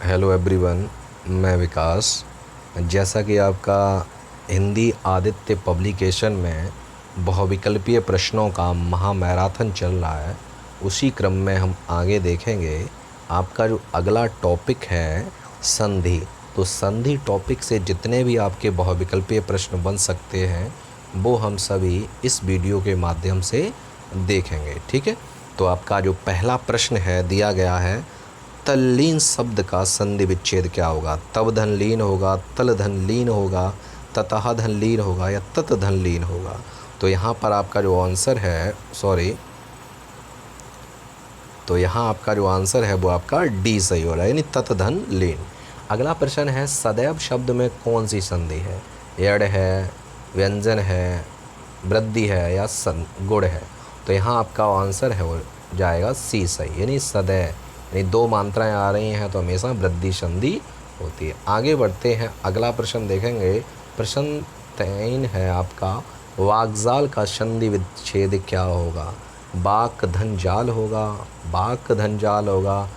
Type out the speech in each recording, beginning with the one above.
Hello everyone, मैं विकास। जैसा कि आपका हिंदी आदित्य पब्लिकेशन में बहुविकल्पीय प्रश्नों का महामैराथन चल रहा है, उसी क्रम में हम आगे देखेंगे। आपका जो अगला टॉपिक है संधि, तो संधि टॉपिक से जितने भी आपके बहुविकल्पीय प्रश्न बन सकते हैं वो हम सभी इस वीडियो के माध्यम से देखेंगे। ठीक है, तो आपका जो पहला प्रश्न है दिया गया है, तल्लीन शब्द का संधि विच्छेद क्या होगा? तब धन लीन होगा, तल धन लीन होगा, ततः धन लीन होगा या तत धन लीन होगा? तो यहाँ पर आपका जो आंसर है तो यहाँ आपका जो आंसर है वो आपका डी सही हो रहा है, यानी तत धन लीन। अगला प्रश्न है, सदैव शब्द में कौन सी संधि है? यड़ है, व्यंजन है, वृद्धि है या गुण है? तो यहाँ आपका आंसर है वो जाएगा सी सही, यानी सदैव, यानी दो मात्राएं आ रही हैं तो हमेशा वृद्धि संधि होती है। आगे बढ़ते हैं, अगला प्रश्न देखेंगे। प्रश्न 3 है आपका, वाक्जाल का संधि विच्छेद क्या होगा? बाक धन जाल होगा, बाक धन जाल होगा,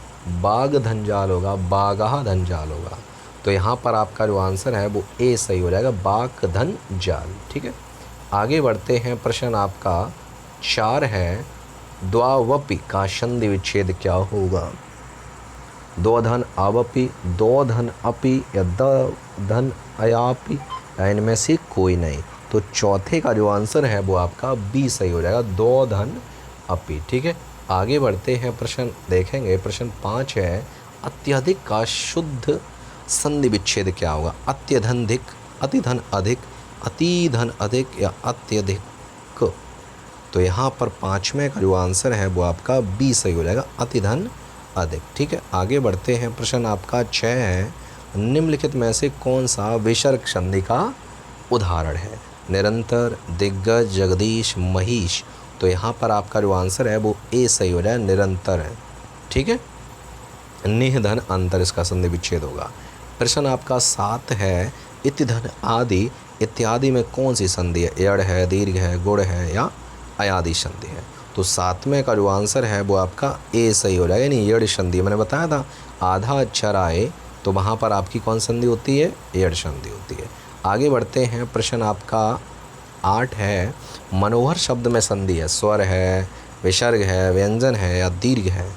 बाग धन जाल होगा, बागाह धन जाल होगा? तो यहाँ पर आपका जो आंसर है वो ए सही हो जाएगा, बाक धन जाल। ठीक है, आगे बढ़ते हैं। प्रश्न आपका 4 है, द्वावपि का संधि विच्छेद क्या होगा? दो धन आवपि, दो धन अपि या द धन अयापि या इनमें से कोई नहीं? तो चौथे का जो आंसर है वो आपका बी सही हो जाएगा, दो धन अपि। ठीक है, आगे बढ़ते हैं, प्रश्न देखेंगे। प्रश्न 5 है, अत्यधिक का शुद्ध संधि विच्छेद क्या होगा? अत्यधन अतिधन अधिक, अति धन अधिक या अत्यधिक? तो यहाँ पर पाँचवें का जो आंसर है वो आपका बी सही हो जाएगा, अतिधन अधिक। ठीक है, आगे बढ़ते हैं। प्रश्न आपका 6 है, निम्नलिखित में से कौन सा विसर्ग संधि का उदाहरण है? निरंतर, दिग्गज, जगदीश, महिष? तो यहाँ पर आपका जो आंसर है वो ए सही हो जाए, निरंतर है। ठीक है, निह धन अंतर इसका संधि विच्छेद होगा। प्रश्न आपका 7 है, इति धन आदि इत्यादि में कौन सी संधि है? यड़ है, दीर्घ है, गुण है या अयादि संधि है? तो 7वें का जो आंसर है वो आपका ए सही हो जाएगा, यानी यड़ संधि। मैंने बताया था आधा अक्षर आए तो वहाँ पर आपकी कौन संधि होती है? यड़ संधि होती है। आगे बढ़ते हैं, प्रश्न आपका 8 है, मनोहर शब्द में संधि है, स्वर है, विसर्ग है, व्यंजन है या दीर्घ है?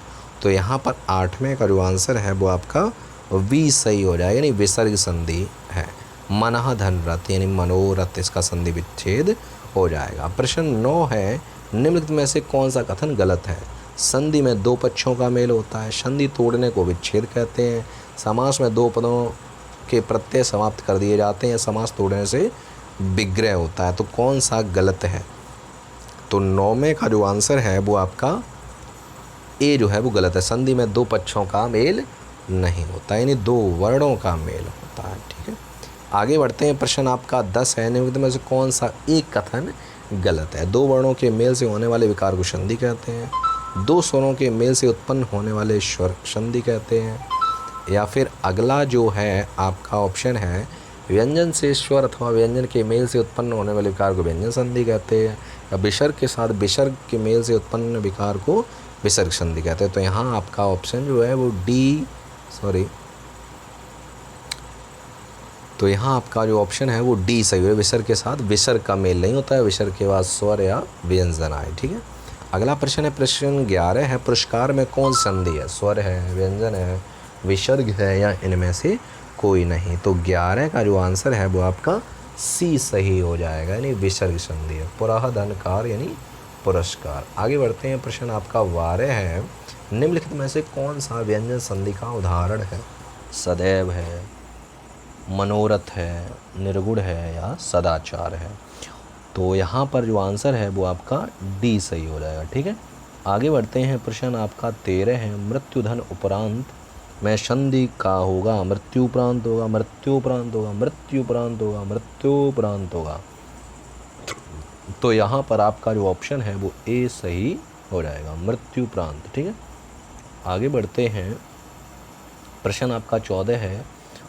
तो यहाँ पर 8वें का जो आंसर है वो आपका वी सही हो जाएगा, यानी विसर्ग संधि है। मनः धन रथ, यानी मनोरथ, इसका संधि विच्छेद हो जाएगा। प्रश्न 9 है, निम्नलिखित में से कौन सा कथन गलत है? संधि में दो पक्षों का मेल होता है, संधि तोड़ने को विच्छेद कहते हैं, समास में दो पदों के प्रत्यय समाप्त कर दिए जाते हैं, समास तोड़ने से विग्रह होता है। तो कौन सा गलत है? तो 9वें का जो आंसर है वो आपका ए जो है वो गलत है, संधि में दो पक्षों का मेल नहीं होता, यानी दो वर्णों का मेल होता है। ठीक है, आगे बढ़ते हैं। प्रश्न आपका 10 है, निम्नलिखित में से कौन सा एक कथन गलत है? दो वर्णों के मेल से होने वाले विकार को संधि कहते हैं, दो स्वरों के मेल से उत्पन्न होने वाले स्वर संधि कहते हैं, या फिर अगला जो है आपका ऑप्शन है, व्यंजन से स्वर अथवा व्यंजन के मेल से उत्पन्न होने वाले विकार को व्यंजन संधि कहते हैं, या विसर्ग के साथ विसर्ग के मेल से उत्पन्न विकार को विसर्ग संधि कहते हैं। तो यहाँ आपका ऑप्शन जो है वो तो यहाँ आपका जो ऑप्शन है वो डी सही है, विसर्ग के साथ विसर्ग का मेल नहीं होता है, विसर्ग के बाद स्वर या व्यंजन आए। ठीक है, अगला प्रश्न है, प्रश्न 11 है, पुरस्कार में कौन संधि है? स्वर है, व्यंजन है, विसर्ग है या इनमें से कोई नहीं? तो 11 का जो आंसर है वो आपका सी सही हो जाएगा, यानी विसर्ग संधि है, पुरः धनकार यानी पुरस्कार। आगे बढ़ते हैं, प्रश्न आपका 12 है, निम्नलिखित में से कौन सा व्यंजन संधि का उदाहरण है? सदैव है, मनोरथ है, निर्गुण है या सदाचार है? तो यहाँ पर जो आंसर है वो आपका डी सही हो जाएगा। ठीक है, आगे बढ़ते हैं। प्रश्न आपका 13 है, मृत्युधन उपरांत में संधि का होगा? मृत्युपरांत होगा, मृत्युपरांत होगा, मृत्युपरांत होगा, मृत्युपरांत होगा? तो यहाँ पर आपका जो ऑप्शन है वो ए सही हो जाएगा, मृत्युपरांत। ठीक है, आगे बढ़ते हैं। प्रश्न आपका 14 है,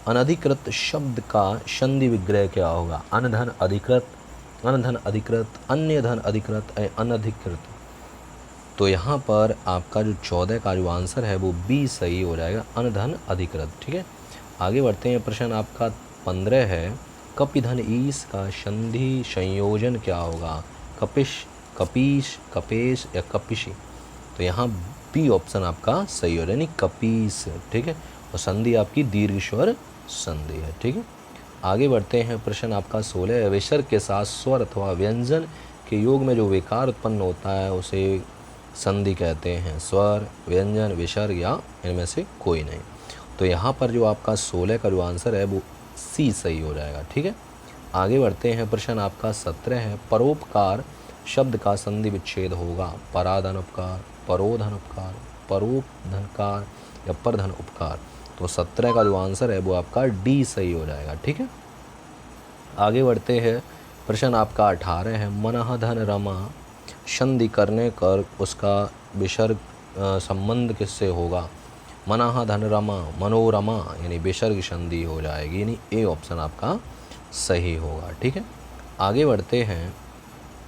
अनधिकृत शब्द का संधि विग्रह क्या होगा? अनधन अधिकृत, अनधन अधिकृत, अन्य धन अधिकृत, अनधिकृत? तो यहाँ पर आपका जो 14 का जो आंसर है वो बी सही हो जाएगा, अनधन अधिकृत। ठीक है, आगे बढ़ते हैं। प्रश्न आपका 15 है, कपिधन ईस का संधि संयोजन क्या होगा? कपिश, कपीश, कपेश या कपिशी? तो यहाँ बी ऑप्शन आपका सही हो रहा है, यानी कपीस। ठीक है, और संधि आपकी दीर्घ स्वर संधि है। ठीक है, आगे बढ़ते हैं। प्रश्न आपका 16, विसर्ग के साथ स्वर अथवा व्यंजन के योग में जो विकार उत्पन्न होता है उसे संधि कहते हैं। स्वर, व्यंजन, विसर्ग या इनमें से कोई नहीं। तो यहाँ पर जो आपका 16 का जो आंसर है वो सी सही हो जाएगा। ठीक है, आगे बढ़ते हैं। प्रश्न आपका 17 है, परोपकार शब्द का संधि विच्छेद होगा। पराधन उपकार, परोधन उपकार, परोपधनकार या परधन उपकार? तो 17 का जो आंसर है वो आपका डी सही हो जाएगा। ठीक है, आगे बढ़ते हैं। प्रश्न आपका 18 है, मनः धन रमा संधि करने कर उसका विसर्ग संबंध किससे होगा? मनः धन रमा, मनोरमा, यानी विसर्ग संधि हो जाएगी, यानी ए ऑप्शन आपका सही होगा। ठीक है, आगे बढ़ते हैं।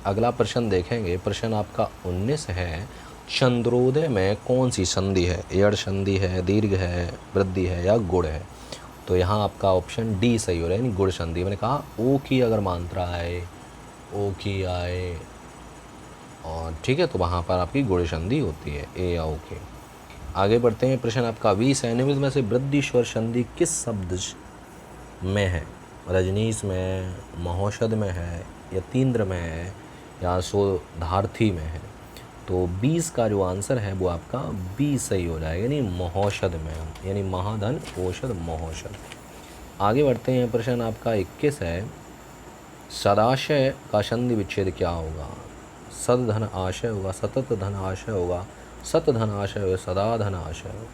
अगला प्रश्न देखेंगे। प्रश्न आपका 19 है, चंद्रोदय में कौन सी संधि है? यड़ संधि है, दीर्घ है, वृद्धि है या गुण है? तो यहाँ आपका ऑप्शन डी सही हो रहा है, यानी गुण संधि। मैंने कहा ओ की अगर मात्रा आए, ओ की आए और ठीक है, तो वहाँ पर आपकी गुण संधि होती है, ए या ओ के। आगे बढ़ते हैं। प्रश्न आपका 20 है, निम्न में से वृद्धि स्वर संधि किस शब्द में है? रजनीश में, महौषध में है, यतीन्द्र में है या शोधार्थी में है? तो 20 का जो आंसर है वो आपका बी सही हो जाएगा, यानी महौषध में, यानी महाधन औषध महौषध। आगे बढ़ते हैं। प्रश्न आपका 21 है, सदाशय का संधि विच्छेद क्या होगा? सद धन आशय होगा, सतत धन आशय होगा, सत धन आशय होगा, सदा धन आशय होगा?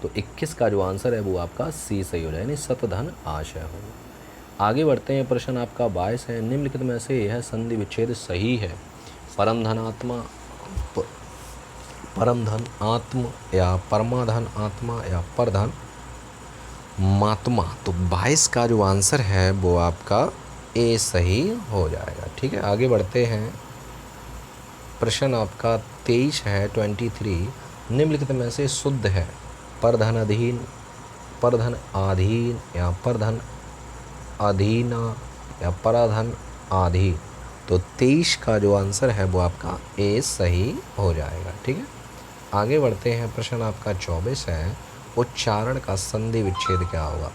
तो 21 का जो आंसर है वो आपका सी सही हो जाएगा, यानी सत धन आशय होगा। आगे बढ़ते हैं। प्रश्न आपका 22 है, निम्नलिखित में से यह संधि विच्छेद सही है? परम धन आत्मा, परम धन आत्म या परमाधन आत्मा या परधन मात्मा? तो 22 का जो आंसर है वो आपका ए सही हो जाएगा। ठीक है, आगे बढ़ते हैं। प्रश्न आपका 23 है, 23, निम्नलिखित में से शुद्ध है? परधन अधीन, परधन आधीन या परधन अधीना या पराधन आधीन? तो 23 का जो आंसर है वो आपका ए सही हो जाएगा। ठीक है, आगे बढ़ते हैं। प्रश्न आपका 24 है, उच्चारण का संधि विच्छेद क्या होगा?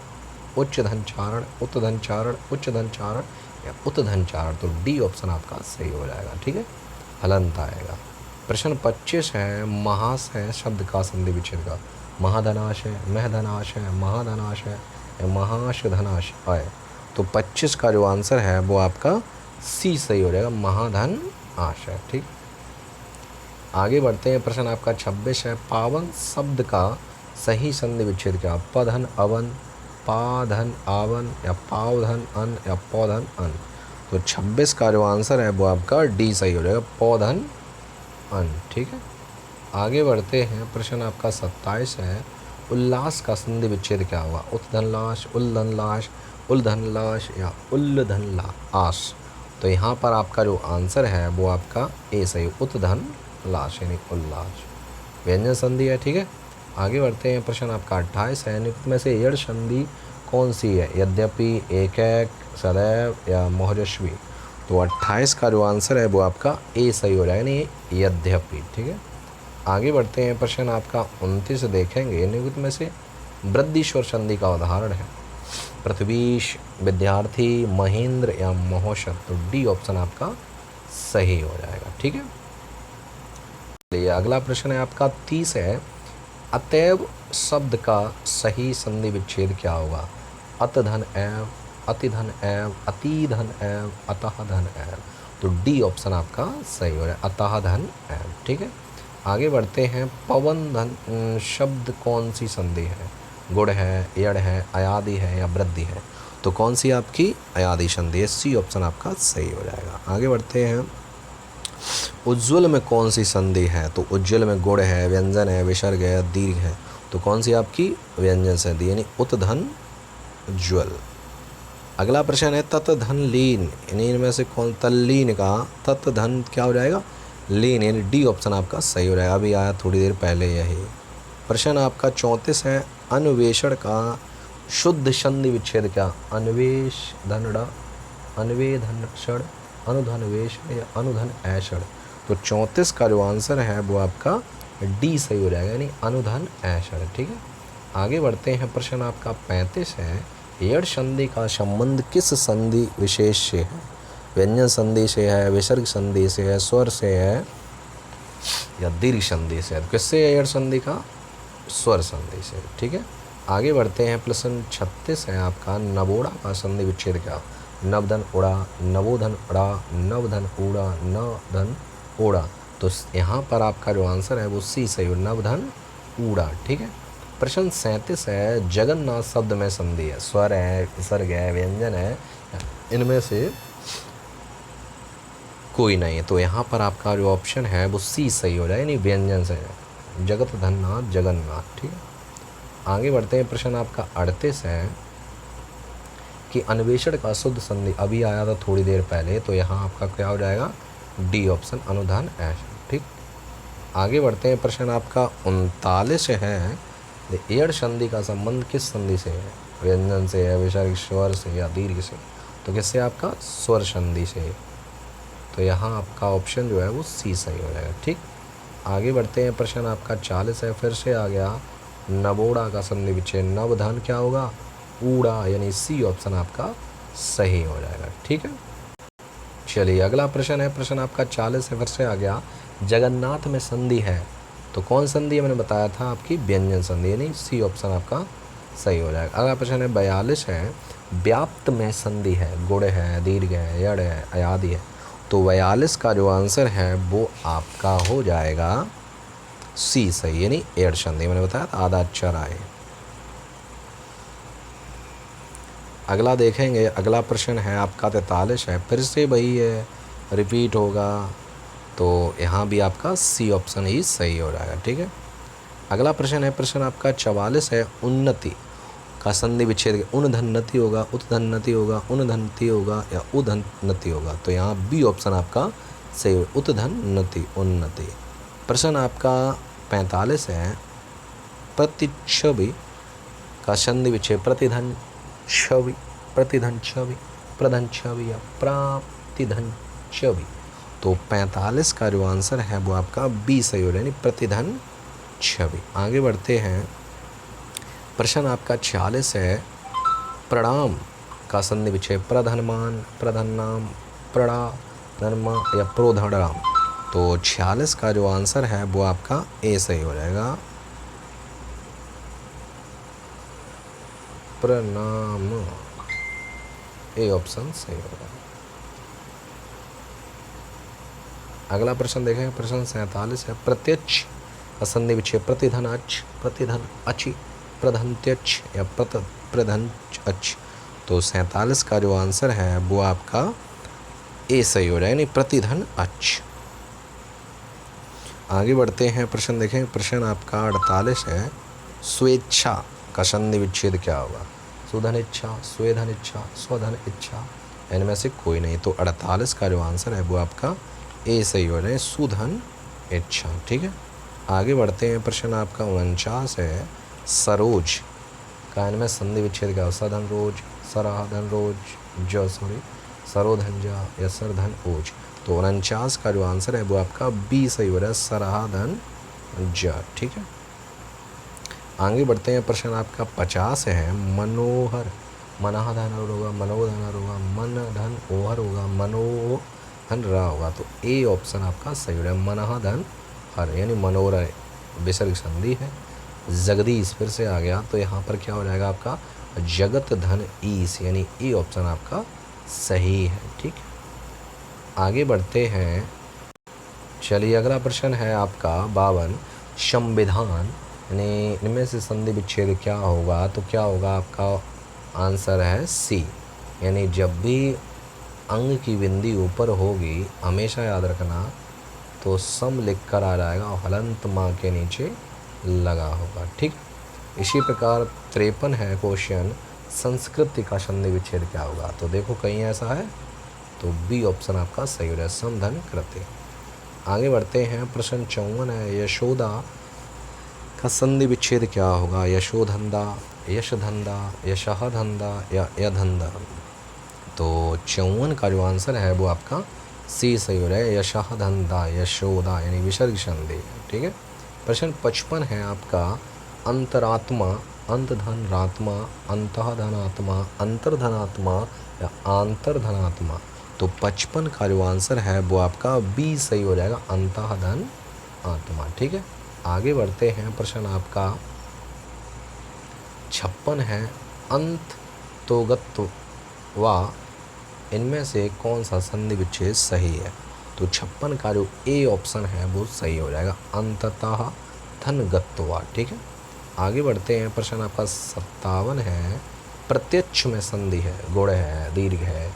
उच्च धन चारण, उत धन चारण, उच्च धन चारण या उत धन चारण? तो डी ऑप्शन आपका सही हो जाएगा। ठीक है, हलंत आएगा। प्रश्न 25 है, महाशय शब्द का संधि विच्छेद का? महाधनाशय, महधनाशय, महाधनाशय या महाशधनाशय? तो 25 का जो आंसर है वो आपका सी सही हो जाएगा, महाधन आशय। ठीक, आगे बढ़ते हैं। प्रश्न आपका 26 है, पावन शब्द का सही संधि विच्छेद क्या? पधन अवन, पाधन आवन या पावधन अन या पौधन अन? तो 26 का जो आंसर है वो आपका डी सही हो जाएगा, पौधन अन। ठीक है, आगे बढ़ते हैं। प्रश्न आपका 27 है, उल्लास का संधि विच्छेद क्या होगा? उत्धनलाश, उल्धनलाश, उल्धनलाश या उल्धनलाश? तो यहाँ पर आपका जो आंसर है वो आपका ए सही, उत्धनलाश यानी उल्लास, व्यंजन संधि है। ठीक है, आगे बढ़ते हैं। प्रश्न आपका 28 है, निम्न में से यड़ संधि कौन सी है? यद्यपि, एक एक, सदैव या मोहजस्वी? तो 28 का जो आंसर है वो आपका ए सही हो जाएगा, यानी यद्यपि। ठीक है, आगे बढ़ते हैं। प्रश्न आपका 29 देखेंगे, निम्न में से वृद्धि स्वर संधि का उदाहरण है? पृथ्वीश, विद्यार्थी, महेंद्र या महोषध? तो डी ऑप्शन आपका सही हो जाएगा। ठीक है, चलिए अगला प्रश्न है आपका 30 है, अतएव शब्द का सही संधि विच्छेद क्या होगा? अतधन एव, अतिधन एव, अतिधन एव, अतः धन एव? तो डी ऑप्शन आपका सही हो रहा है, अतः धन एव। ठीक है, आगे बढ़ते हैं। पवन धन शब्द कौन सी संधि है? गुण है, यड़ है, अयादि है या वृद्धि है? तो कौन सी आपकी अयादि संधि है, सी ऑप्शन आपका सही हो जाएगा। आगे बढ़ते हैं। उज्ज्वल में कौन सी संधि है? तो उज्ज्वल में गुण है, व्यंजन है, विसर्ग है, दीर्घ है? तो कौन सी आपकी व्यंजन संधि यानी उत्धन ज्वल। अगला प्रश्न है, तत्धन लीन, यानी इनमें से कौन? तल्लीन का तत्धन क्या हो जाएगा? लीन, यानी डी ऑप्शन आपका सही हो जाएगा। अभी आया थोड़ी देर पहले यही। प्रश्न आपका 34 है, अन्वेषण का शुद्ध संधि विच्छेद क्या? अन्वेष धन ड़, अन्वेधन षण, अनुधनवेश या अनुधन ऐषण। तो 34 का जो आंसर है वो आपका डी सही हो जाएगा, यानी अनुधन ऐषण। ठीक है, आगे बढ़ते हैं। प्रश्न आपका 35 है, यड़ संधि का संबंध किस संधि विशेष से है? व्यंजन संधि से है, विसर्ग संधि से है, स्वर से है या दीर्घ संधि से है? तो किससे है यड़ संधि का? स्वर संधि से। ठीक है, आगे बढ़ते हैं। प्रश्न 36 है आपका, नवोड़ा का संधि विच्छेद क्या? नवधन उड़ा, नवोधन अड़ा, नवधन ऊड़ा, नवधन ओड़ा। तो यहाँ पर आपका जो आंसर है वो सी सही हो, नवधन ऊड़ा। ठीक है, प्रश्न 37 है, जगन्नाथ शब्द में संधि है, स्वर है, विसर्ग है, व्यंजन है, इनमें से कोई नहीं है। तो यहाँ पर आपका जो ऑप्शन है वो सी सही हो जाए, यानी व्यंजन से है, जगत धननाथ जगन्नाथ। ठीक है, आगे बढ़ते हैं। प्रश्न आपका 38 है कि अन्वेषण का शुद्ध संधि, अभी आया था थोड़ी देर पहले, तो यहाँ आपका क्या हो जाएगा? डी ऑप्शन, अनुधान ऐषण। ठीक, आगे बढ़ते हैं। प्रश्न आपका 39 है, एड़ संधि का संबंध किस संधि से है? व्यंजन से है, विसर्ग, स्वर से या दीर्घ से? तो किससे? आपका स्वर संधि से। तो यहाँ आपका ऑप्शन जो है वो सी सही हो जाएगा। ठीक, आगे बढ़ते हैं। प्रश्न आपका 40 है, फिर से आ गया, नवोड़ा का संधि विच्छेद, नवधन क्या होगा? ऊड़ा, यानी सी ऑप्शन आपका सही हो जाएगा। ठीक है, चलिए अगला प्रश्न है। प्रश्न आपका 40 है, फिर से आ गया, जगन्नाथ में संधि है, तो कौन संधि है? मैंने बताया था आपकी व्यंजन संधि, यानी सी ऑप्शन आपका सही हो जाएगा। अगला प्रश्न है 42 है, व्याप्त में संधि है, गुण है, दीर्घ है, यड़ है, आदि है। तो 42 का जो आंसर है वो आपका हो जाएगा सी सही, यानी एड़ संधि। मैंने बताया था आधा अक्षर आए। अगला देखेंगे, अगला प्रश्न है आपका 43 है, फिर से वही है, रिपीट होगा, तो यहाँ भी आपका सी ऑप्शन ही सही हो जाएगा। ठीक है, अगला प्रश्न है, प्रश्न आपका 44 है, उन्नति का संधि विच्छेद, उन्नति होगा, उत्धन्नति होगा, उन्नति होगा या उद्धन्नति होगा? तो यहाँ बी ऑप्शन आपका सही हो, उत्धन्नति, उन्नति। प्रश्न आपका 45 है, प्रतिच्छवि का संधि विच्छेद, प्रतिधन छवि, प्रतिधन छवि, प्रधन छवि या प्राप्तिधन छवि? तो 45 का जो आंसर है वो आपका बी सही हो, यानी प्रतिधन छवि। आगे बढ़ते हैं। प्रश्न आपका 46 है, प्रणाम का संधि विच्छेद, प्रधनमान, प्रधन्नाम, प्रणाधनमा या प्रोधनराम? तो 46 का जो आंसर है वो आपका ए सही हो जाएगा, प्रणाम, ए ऑप्शन सही होगा। अगला प्रश्न देखें, प्रश्न 47 है, प्रत्यक्ष का संधि विच्छेद, प्रतिधन अच, प्रतिधन अच्छ, प्रधन्त्यक्ष या प्रधन अच्छ? तो 47 का जो आंसर है वो आपका ए सही हो जाए, यानी प्रतिधन अच्छ। आगे बढ़ते हैं, प्रश्न देखें, प्रश्न आपका 48 है, स्वेच्छा का संधि विच्छेद क्या होगा? सुधन इच्छा, स्वेधन इच्छा, स्वधन इच्छा, इनमें से कोई नहीं। तो 48 का जो आंसर है वो आपका ए सही हो जाए, सुधन इच्छा। ठीक है, आगे बढ़ते हैं। प्रश्न आपका 49 है, सरोज का इनमें संधि विच्छेद क्या हो? सधन रोज, सराधन रोज, सरोधन जा या सरधन ओज? तो 49 का जो आंसर है वो आपका बी सही हो रहा है, सराधन जा। ठीक है, आगे बढ़ते हैं। प्रश्न आपका 50 है, मनोहर, मनाधन होगा, मनोधन होगा, मन धन ओहर होगा, मनोधन रा होगा? तो ए ऑप्शन आपका सही हो रहा है, मनाधन हर, यानी मनोहर विसर्ग संधि है। जगदीश फिर से आ गया, तो यहाँ पर क्या हो जाएगा आपका? जगत धन ईस, यानी ए ऑप्शन आपका सही है। ठीक, आगे बढ़ते हैं। चलिए अगला प्रश्न है आपका 52, संविधान यानी इनमें से संधि विच्छेद क्या होगा? तो क्या होगा? आपका आंसर है सी, यानी जब भी अंग की बिंदी ऊपर होगी, हमेशा याद रखना, तो सम लिख कर आ जाएगा और हलंत माँ के नीचे लगा होगा। ठीक, इसी प्रकार 53 है क्वेश्चन, संस्कृति का संधि विच्छेद क्या होगा? तो देखो कहीं ऐसा है, तो बी ऑप्शन आपका सही हो रहा है, समधन कृति। आगे बढ़ते हैं। प्रश्न 54 है, यशोदा का संधि विच्छेद क्या होगा? यशोधंदा, यशधंदा, यशहधंदा या यधंदा। तो 54 का जो आंसर है वो आपका सी सही हो रहा है, यशहधंदा, यशोदा यानी विसर्ग संधि। ठीक है। प्रश्न 55 है आपका, अंतरात्मा, अंतधनात्मा, अंतःधनात्मा, अंतर्धनात्मा या आंतरधनात्मा। तो 55 का जो आंसर है वो आपका बी सही हो जाएगा, अंतःधन आत्मा। ठीक है। आगे बढ़ते हैं। प्रश्न आपका 56 है, अंत तोगत्व व इनमें से कौन सा संधि विच्छेद सही है? तो 56 का जो ए ऑप्शन है वो सही हो जाएगा, अंततः धनगत्वा। ठीक है। आगे बढ़ते हैं। प्रश्न आपका 57 है, प्रत्यक्ष में संधि है, गुण है, दीर्घ है,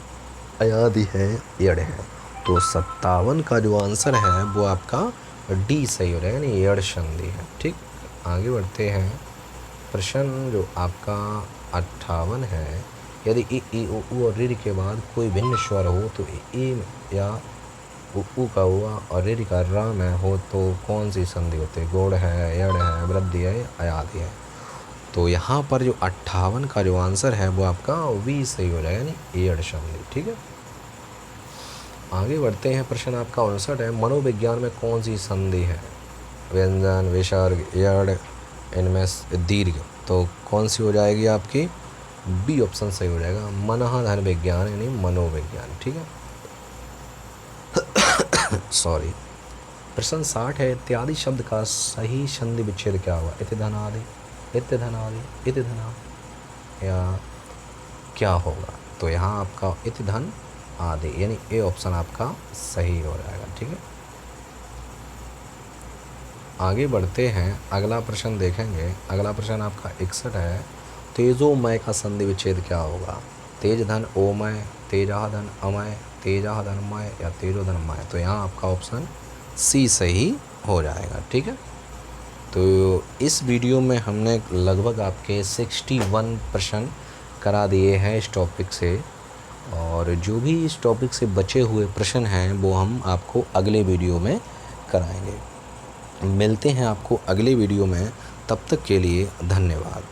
अयादि है, यड़ है। तो 57 का जो आंसर है वो आपका डी सही हो जाएगा, यानी यड़ संधि है। ठीक। आगे बढ़ते हैं। प्रश्न जो आपका 58 है, यदि इ, उ और ऋ के बाद कोई भिन्न स्वर हो तो ई या उ का हुआ और ऋ का र में हो तो कौन सी संधि होती है? गौड़ है, यड़ है, वृद्धि है, अयादि है। तो यहाँ पर जो 58 का जो आंसर है वो आपका वी सही हो जाएगा, यानी यड़ संधि। ठीक है। आगे बढ़ते हैं। प्रश्न आपका 59 है, मनोविज्ञान में कौन सी संधि है? व्यंजन, विसर्ग, यड़, इनमें दीर्घ। तो कौन सी हो जाएगी आपकी? बी ऑप्शन सही हो जाएगा, मनः धन विज्ञान यानी मनोविज्ञान। ठीक है। सॉरी। प्रश्न 60 है, इत्यादि शब्द का सही संधि विच्छेद क्या होगा? इति धनादि, इति धनादि, इति धना या क्या होगा? तो यहाँ आपका इति धन आदि यानी ए ऑप्शन आपका सही हो जाएगा। ठीक है। आगे बढ़ते हैं। अगला प्रश्न देखेंगे। अगला प्रश्न आपका 61 है, तेजोमय का संधि विच्छेद क्या होगा? तेज धन ओमय, तेजः धन अमय, तेजः धनमय या तेजोधनमय। तो यहाँ आपका ऑप्शन सी सही हो जाएगा। ठीक है। तो इस वीडियो में हमने लगभग आपके 61 प्रश्न करा दिए हैं इस टॉपिक से, और जो भी इस टॉपिक से बचे हुए प्रश्न हैं वो हम आपको अगले वीडियो में कराएंगे। मिलते हैं आपको अगले वीडियो में, तब तक के लिए धन्यवाद।